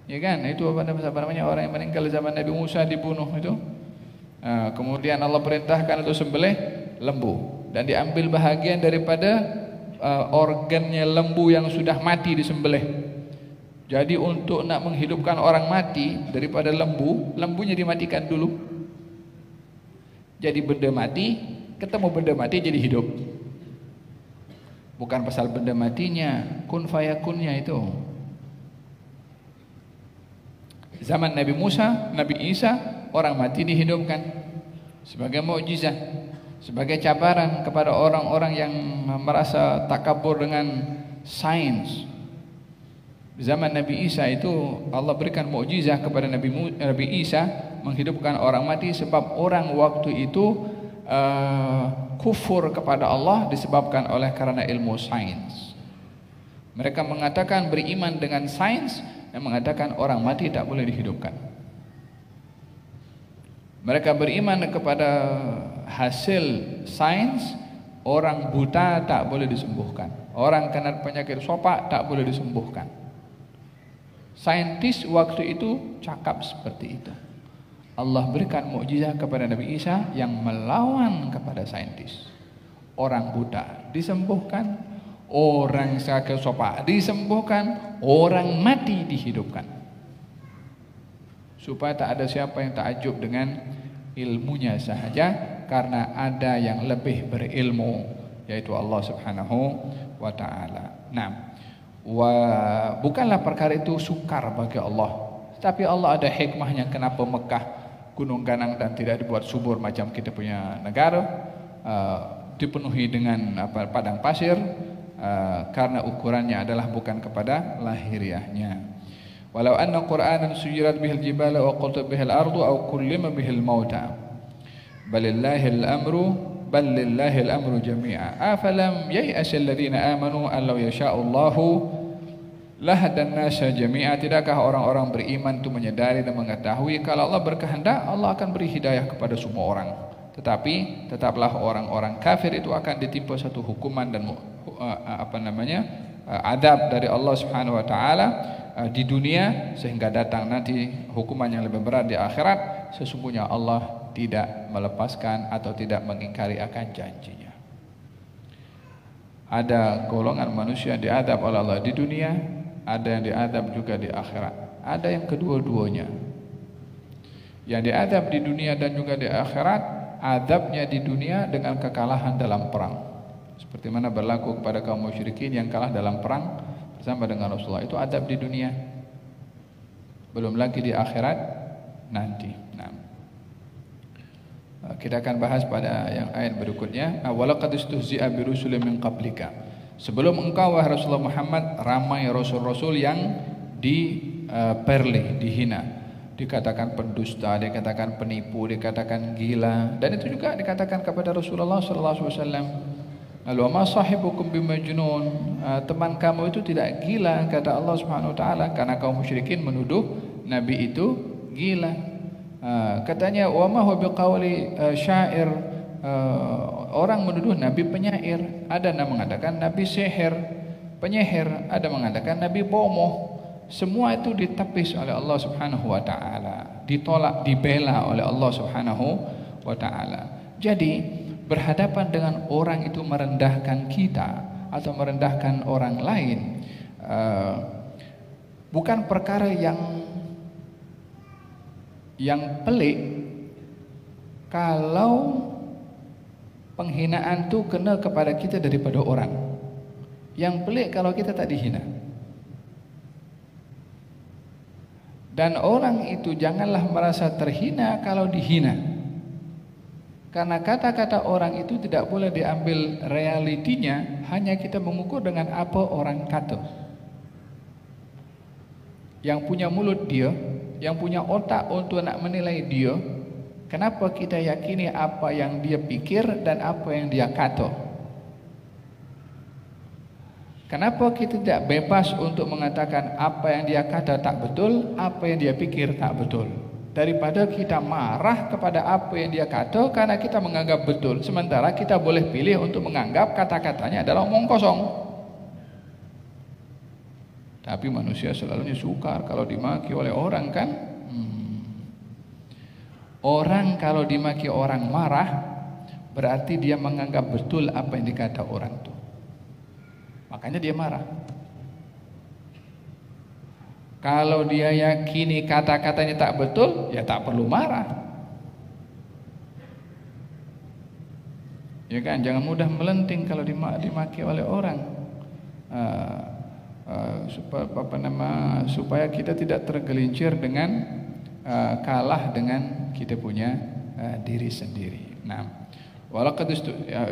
Ya kan, itu apa namanya, orang yang meninggal zaman Nabi Musa dibunuh itu. Kemudian Allah perintahkan untuk sembelih lembu, dan diambil bahagian daripada organnya lembu yang sudah mati disembelih. Jadi untuk nak menghidupkan orang mati daripada lembunya dimatikan dulu. Jadi benda mati, ketemu benda mati jadi hidup. Bukan pasal benda matinya, kun fayakunnya itu. Zaman Nabi Musa, Nabi Isa, orang mati dihidupkan sebagai mukjizat, sebagai cabaran kepada orang-orang yang merasa takabur dengan sains. Zaman Nabi Isa itu Allah berikan mukjizat kepada Nabi Isa menghidupkan orang mati, sebab orang waktu itu kufur kepada Allah disebabkan oleh karena ilmu sains. Mereka mengatakan beriman dengan sains yang mengatakan orang mati tak boleh dihidupkan. Mereka beriman kepada hasil sains, orang buta tak boleh disembuhkan, orang kena penyakit sopak tak boleh disembuhkan. Saintis waktu itu cakap seperti itu. Allah berikan mukjizat kepada Nabi Isa yang melawan kepada saintis. Orang buta disembuhkan, orang sakit sopak disembuhkan, orang mati dihidupkan. Supaya tak ada siapa yang takjub dengan ilmunya sahaja, karena ada yang lebih berilmu, yaitu Allah Subhanahu wa taala. Nah, bukanlah perkara itu sukar bagi Allah, tapi Allah ada hikmahnya kenapa Mekah gunung ganang dan tidak dibuat subur macam kita punya negara, dipenuhi dengan padang pasir, karena ukurannya adalah bukan kepada lahiriahnya. Walau anna Qur'anan suyirat bihil jibala wa qulta bihil ardu aw kullima bihil mauta balillahil amru jami'a afalam yai'asil ladhina amanu an law yasha'allahu lahadan nasa jami'a. Tidakkah orang-orang beriman itu menyadari dan mengetahui kalau Allah berkehendak, Allah akan beri hidayah kepada semua orang. Tetapi tetaplah orang-orang kafir itu akan ditimpa satu hukuman dan adab dari Allah Subhanahu wa taala di dunia, sehingga datang nanti hukuman yang lebih berat di akhirat. Sesungguhnya Allah tidak melepaskan atau tidak mengingkari akan janjinya. Ada golongan manusia yang diadab oleh Allah di dunia, ada yang diadab juga di akhirat. Ada yang kedua-duanya. Yang diadab di dunia dan juga di akhirat, adabnya di dunia dengan kekalahan dalam perang. Seperti mana berlaku kepada kaum musyrikin yang kalah dalam perang bersama dengan Rasulullah, itu adab di dunia. Belum lagi di akhirat nanti. Nah, kita akan bahas pada yang ayat berikutnya. Walaqad istuhzi'a birusulin min qablika. Sebelum engkau wahai Rasulullah Muhammad, ramai rasul-rasul yang diperli, dihina, dikatakan pendusta, dikatakan penipu, dikatakan gila, dan itu juga dikatakan kepada Rasulullah sallallahu alaihi wasallam. Lalu ma sahibukum bimajnun, teman kamu itu tidak gila, kata Allah Subhanahu wa taala, karena kaum musyrikin menuduh nabi itu gila. Katanya wa ma huwa biqauli syair, orang menuduh nabi penyair, ada yang mengatakan nabi penyihir, ada mengatakan nabi bomoh. Semua itu ditepis oleh Allah Subhanahu wa taala, ditolak, dibela oleh Allah Subhanahu wa taala. Jadi berhadapan dengan orang itu merendahkan kita atau merendahkan orang lain, bukan perkara yang pelik kalau penghinaan itu kena kepada kita daripada orang. Yang pelik kalau kita tak dihina. Dan orang itu janganlah merasa terhina kalau dihina. Karena kata-kata orang itu tidak boleh diambil realitinya, hanya kita mengukur dengan apa orang kata. Yang punya mulut dia, yang punya otak untuk nak menilai dia, kenapa kita yakini apa yang dia pikir dan apa yang dia kata? Kenapa kita tidak bebas untuk mengatakan apa yang dia kata tak betul, apa yang dia pikir tak betul? Daripada kita marah kepada apa yang dia kata karena kita menganggap betul, sementara kita boleh pilih untuk menganggap kata-katanya adalah omong kosong. Tapi manusia selalunya sukar kalau dimaki oleh orang, kan? Orang kalau dimaki orang marah, berarti dia menganggap betul apa yang dikata orang itu. Makanya dia marah. Kalau dia yakini kata-katanya tak betul, ya tak perlu marah. Ya kan, jangan mudah melenting kalau dimaki oleh orang. Supaya kita tidak tergelincir dengan kalah dengan kita punya diri sendiri. Nah, walaqad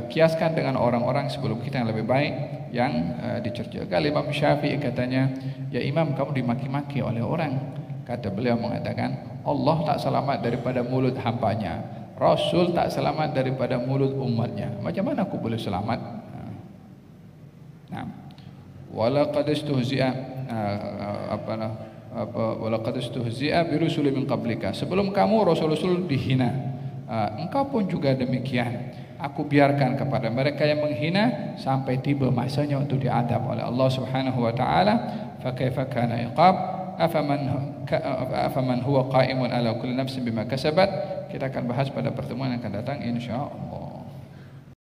kiaskan dengan orang-orang sebelum kita yang lebih baik yang dicercakan. Imam Syafi'i katanya, ya Imam, kamu dimaki-maki oleh orang. Kata beliau mengatakan, Allah tak selamat daripada mulut hambanya, Rasul tak selamat daripada mulut umatnya. Macam mana aku boleh selamat? Nah, walaqad istuhzi'a walaqad istuhzi'a birusulin min qablika. Sebelum kamu rasul-rasul dihina, engkau pun juga demikian. Aku biarkan kepada mereka yang menghina sampai tiba masanya untuk diadab oleh Allah Subhanahu wa taala. Fa kaifa kana iqab? afaman huwa qa'imun ala kulli nafsin bima kasabat. Kita akan bahas pada pertemuan yang akan datang insyaallah.